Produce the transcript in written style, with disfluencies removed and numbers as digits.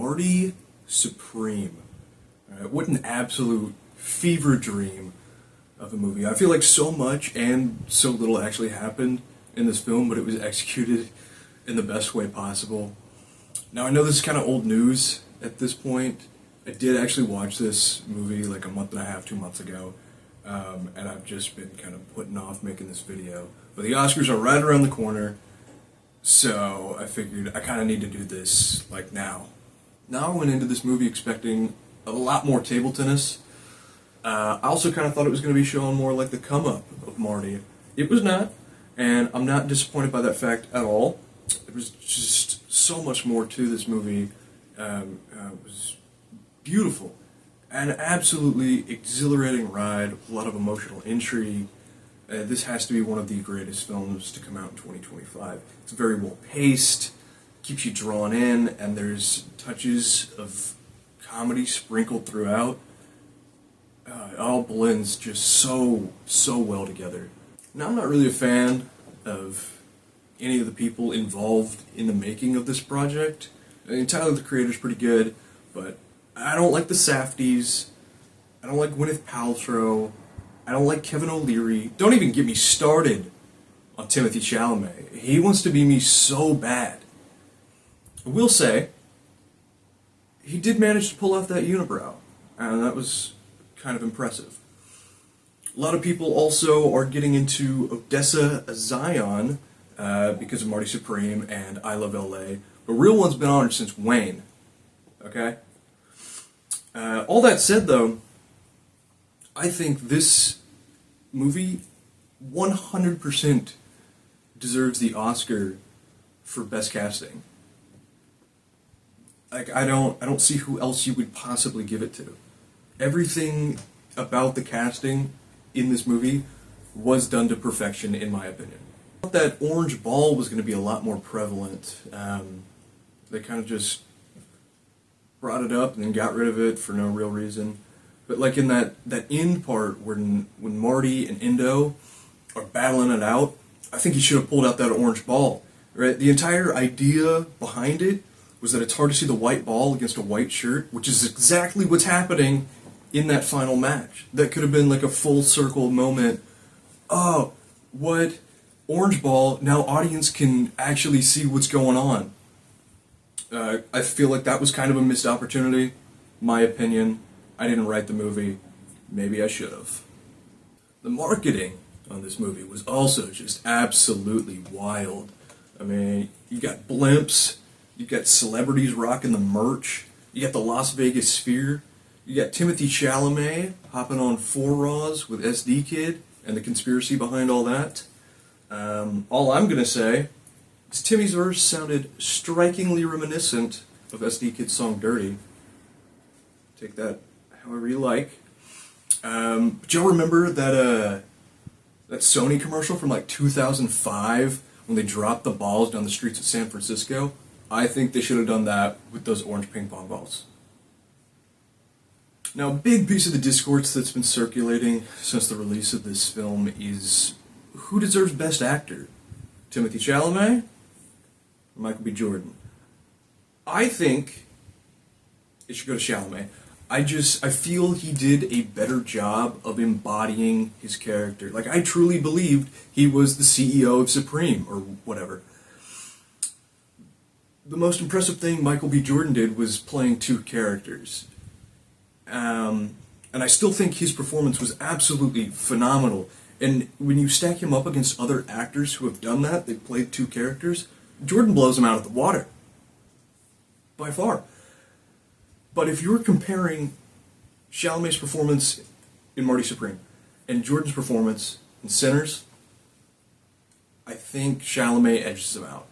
Marty Supreme. What an absolute fever dream of a movie. I feel like so much and so little actually happened in this film, but it was executed in the best way possible. Now, I know this is kind of old news at this point. I did actually watch this movie like a month and a half, 2 months ago, and I've just been kind of putting off making this video. But the Oscars are right around the corner, so I figured I kind of need to do this like now. Now I went into this movie expecting a lot more table tennis. I also kind of thought it was going to be showing more like the come-up of Marty. It was not, and I'm not disappointed by that fact at all. There was just so much more to this movie. It was beautiful. An absolutely exhilarating ride with a lot of emotional intrigue. This has to be one of the greatest films to come out in 2025. It's very well paced, keeps you drawn in, and there's touches of comedy sprinkled throughout. It all blends just so well together. Now, I'm not really a fan of any of the people involved in the making of this project. I mean, Tyler, the creator's pretty good, but I don't like the Safdies. I don't like Gwyneth Paltrow. I don't like Kevin O'Leary. Don't even get me started on Timothée Chalamet. He wants to be me so bad. I will say, he did manage to pull off that unibrow, and that was kind of impressive. A lot of people also are getting into Odessa Zion because of Marty Supreme and I Love LA. But real one's been honored since Wayne. Okay? All that said, though, I think this movie 100% deserves the Oscar for Best Casting. Like, I don't see who else you would possibly give it to. Everything about the casting in this movie was done to perfection, in my opinion. I thought that orange ball was going to be a lot more prevalent. They kind of just brought it up and then got rid of it for no real reason. But like in that end part when Marty and Indo are battling it out, I think he should have pulled out that orange ball. Right? The entire idea behind it was that it's hard to see the white ball against a white shirt, which is exactly what's happening in that final match. That could have been like a full circle moment. Oh, what? Orange ball, now audience can actually see what's going on. I feel like that was kind of a missed opportunity. My opinion. I didn't write the movie. Maybe I should have. The marketing on this movie was also just absolutely wild. I mean, you got blimps, you got celebrities rocking the merch, you got the Las Vegas Sphere, you got Timothée Chalamet hopping on 4 Raws with SD Kid and the conspiracy behind all that. All I'm going to say is Timmy's verse sounded strikingly reminiscent of SD Kid's song Dirty. Take that however you like. But y'all remember that Sony commercial from like 2005 when they dropped the balls down the streets of San Francisco? I think they should have done that with those orange ping pong balls. Now, a big piece of the discourse that's been circulating since the release of this film is who deserves Best Actor? Timothée Chalamet or Michael B. Jordan? I think it should go to Chalamet. I feel he did a better job of embodying his character. Like, I truly believed he was the CEO of Supreme, or whatever. The most impressive thing Michael B. Jordan did was playing 2 characters. And I still think his performance was absolutely phenomenal. And when you stack him up against other actors who have done that, they've played 2 characters, Jordan blows him out of the water. By far. But if you're comparing Chalamet's performance in Marty Supreme and Jordan's performance in Sinners, I think Chalamet edges him out.